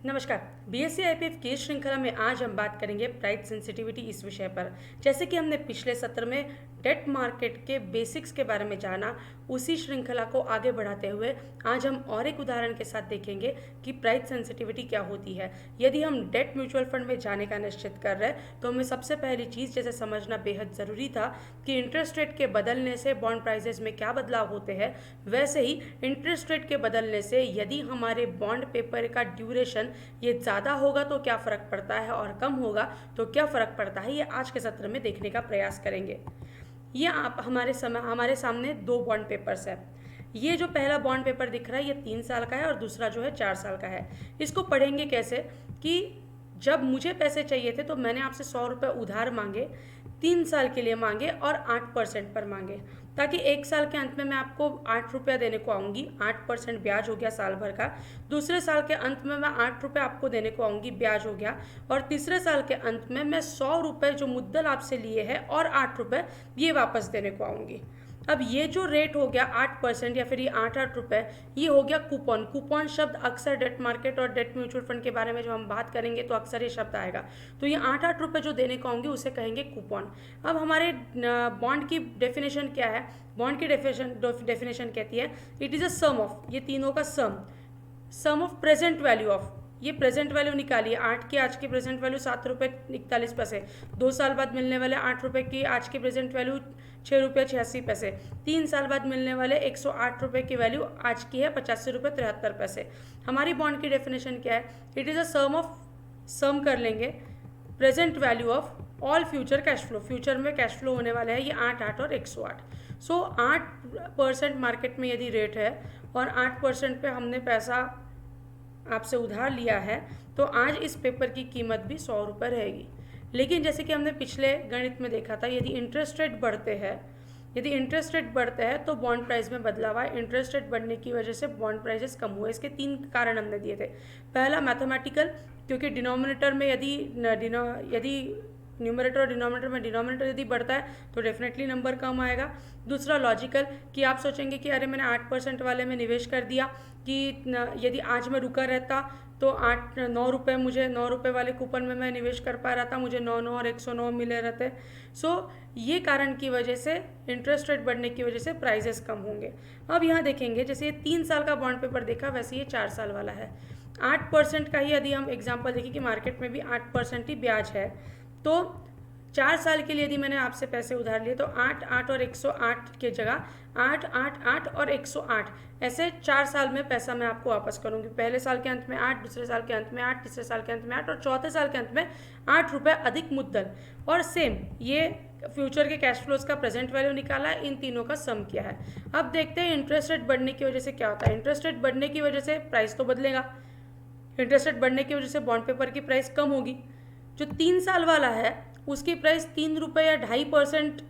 नमस्कार। BSc IPF की श्रृंखला में आज हम बात करेंगे प्राइस सेंसिटिविटी इस विषय पर। जैसे कि हमने पिछले सत्र में डेट मार्केट के बेसिक्स के बारे में जाना, उसी श्रृंखला को आगे बढ़ाते हुए आज हम और एक उदाहरण के साथ देखेंगे कि प्राइस सेंसिटिविटी क्या होती है। यदि हम डेट म्यूचुअल फंड में जाने का निश्चित कर रहे हैं तो हमें सबसे पहली चीज़ जैसे समझना बेहद ज़रूरी था कि इंटरेस्ट रेट के बदलने से बॉन्ड प्राइजेस में क्या बदलाव होते हैं, वैसे ही इंटरेस्ट रेट के बदलने से यदि हमारे बॉन्ड पेपर का ड्यूरेशन ये ज़्यादा होगा तो क्या फ़र्क पड़ता है और कम होगा तो क्या फ़र्क पड़ता है, ये आज के सत्र में देखने का प्रयास करेंगे। ये आप हमारे सामने दो बॉन्ड पेपर्स है। ये जो पहला बॉन्ड पेपर दिख रहा है ये 3 साल का है और दूसरा जो है 4 साल का है। इसको पढ़ेंगे कैसे कि जब मुझे पैसे चाहिए थे तो मैंने आपसे 100 रुपये उधार मांगे, 3 साल के लिए मांगे और 8% पर मांगे, ताकि 1 साल के अंत में मैं आपको 8 रुपया देने को आऊँगी। 8% ब्याज हो गया साल भर का। दूसरे साल के अंत में मैं 8 रुपये आपको देने को आऊँगी, ब्याज हो गया। और तीसरे साल के अंत में मैं 100 रुपये जो मुद्दल आपसे लिए है और 8 रुपये ये वापस देने को आऊँगी। अब ये जो रेट हो गया 8% या फिर ये 8 रुपये, ये हो गया कूपन। कूपन शब्द अक्सर डेट मार्केट और डेट म्यूचुअल फंड के बारे में जब हम बात करेंगे तो अक्सर ये शब्द आएगा। तो ये 8 रुपये जो देने को आऊँगी उसे कहेंगे कूपन। अब हमारे बॉन्ड की डेफिनेशन क्या है? बॉन्ड की डेफिनेशन कहती है it is a sum of, ये तीनों का sum of present value of, ये प्रेजेंट वैल्यू निकालिए। 8 की आज की प्रेजेंट वैल्यू 7 रुपये 41 पैसे, 2 साल बाद मिलने वाले 8 रुपये की आज की प्रेजेंट वैल्यू 6 रुपये 86 पैसे, 3 साल बाद मिलने वाले 108 रुपये की वैल्यू आज की है 85 रुपये 73 पैसे। हमारी बॉन्ड की डेफिनेशन क्या है? इट इज़ अ सम कर लेंगे present value of all future cash flow. Future में कैश फ्लो होने वाले हैं ये 8 और 108। सो 8% मार्केट में यदि रेट है और 8% पे हमने पैसा आपसे उधार लिया है तो आज इस पेपर की कीमत भी 100 रुपये रहेगी। लेकिन जैसे कि हमने पिछले गणित में देखा था, यदि इंटरेस्ट रेट बढ़ते हैं तो बॉन्ड प्राइस में बदलाव आए। इंटरेस्ट रेट बढ़ने की वजह से बॉन्ड प्राइसेस कम हुए। इसके 3 कारण हमने दिए थे। पहला मैथमेटिकल, क्योंकि डिनोमिनेटर में यदि न्यूमरेटर और डिनोमिनेटर यदि बढ़ता है तो डेफिनेटली नंबर कम आएगा। दूसरा लॉजिकल, कि आप सोचेंगे कि अरे मैंने 8% वाले में निवेश कर दिया कि यदि आज मैं रुका रहता तो 9 रुपये, मुझे 9 रुपये वाले कूपन में मैं निवेश कर पा रहा था, मुझे 9 और 109 मिले रहते। सो ये कारण की वजह से, इंटरेस्ट रेट बढ़ने की वजह से प्राइजेस कम होंगे। अब यहाँ देखेंगे, जैसे ये 3 साल का बॉन्ड पेपर देखा, वैसे ये 4 साल वाला है। 8% का ही यदि हम एग्जाम्पल देखें कि मार्केट में भी 8% ही ब्याज है, तो 4 साल के लिए यदि मैंने आपसे पैसे उधार लिए तो 8 और 108 की जगह 8 और 108, ऐसे 4 साल में पैसा मैं आपको वापस करूंगी। पहले साल के अंत में 8, दूसरे साल के अंत में 8, तीसरे साल के अंत में 8 और चौथे साल के अंत में 8 रुपये अधिक मुद्दल। और सेम ये फ्यूचर के कैश फ्लोज का प्रेजेंट वैल्यू निकाला है, इन तीनों का सम किया है। अब देखते हैं इंटरेस्ट रेट बढ़ने की वजह से क्या होता है। इंटरेस्ट रेट बढ़ने की वजह से प्राइस तो बदलेगा। इंटरेस्ट रेट बढ़ने की वजह से बॉन्ड पेपर की प्राइस कम होगी। जो 3 साल वाला है उसकी प्राइस 3 रुपये या 2.5%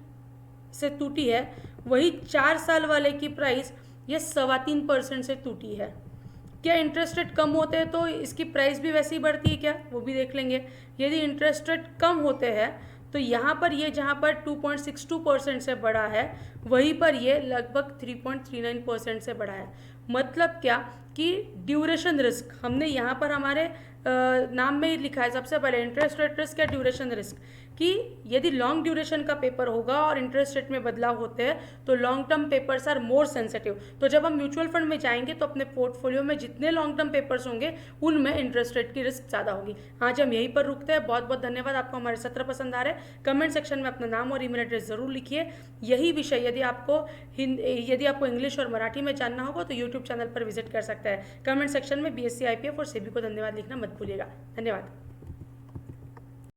से टूटी है, वही 4 साल वाले की प्राइस ये 3.25% से टूटी है। क्या इंटरेस्ट रेट कम होते हैं तो इसकी प्राइस भी वैसे ही बढ़ती है क्या, वो भी देख लेंगे। यदि इंटरेस्ट रेट कम होते हैं तो यहाँ पर ये जहाँ पर 2.62% से बढ़ा है, वहीं पर ये लगभग 3.39% से बढ़ा है। मतलब क्या कि ड्यूरेशन रिस्क हमने यहाँ पर हमारे नाम में ही लिखा है सबसे पहले, इंटरेस्ट रेट रिस्क या ड्यूरेशन रिस्क, कि यदि लॉन्ग ड्यूरेशन का पेपर होगा और इंटरेस्ट रेट में बदलाव होते हैं तो long term papers are more sensitive. तो जब हम म्यूचुअल फंड में जाएंगे तो अपने पोर्टफोलियो में जितने लॉन्ग टर्म पेपर्स होंगे उनमें इंटरेस्ट रेट की रिस्क ज़्यादा होगी। आज हम यहीं पर रुकते हैं। बहुत बहुत धन्यवाद। आपको हमारे सत्र पसंद आ रहे हैं, कमेंट सेक्शन में अपना नाम और ईमेल एड्रेस जरूर लिखिए। यही विषय यदि आपको इंग्लिश और मराठी में जानना होगा तो यूट्यूब चैनल पर विजिट कर सकते हैं। कमेंट सेक्शन में बीएससी आईपीएफ और सेबी को धन्यवाद लिखना मत भूलिएगा। धन्यवाद।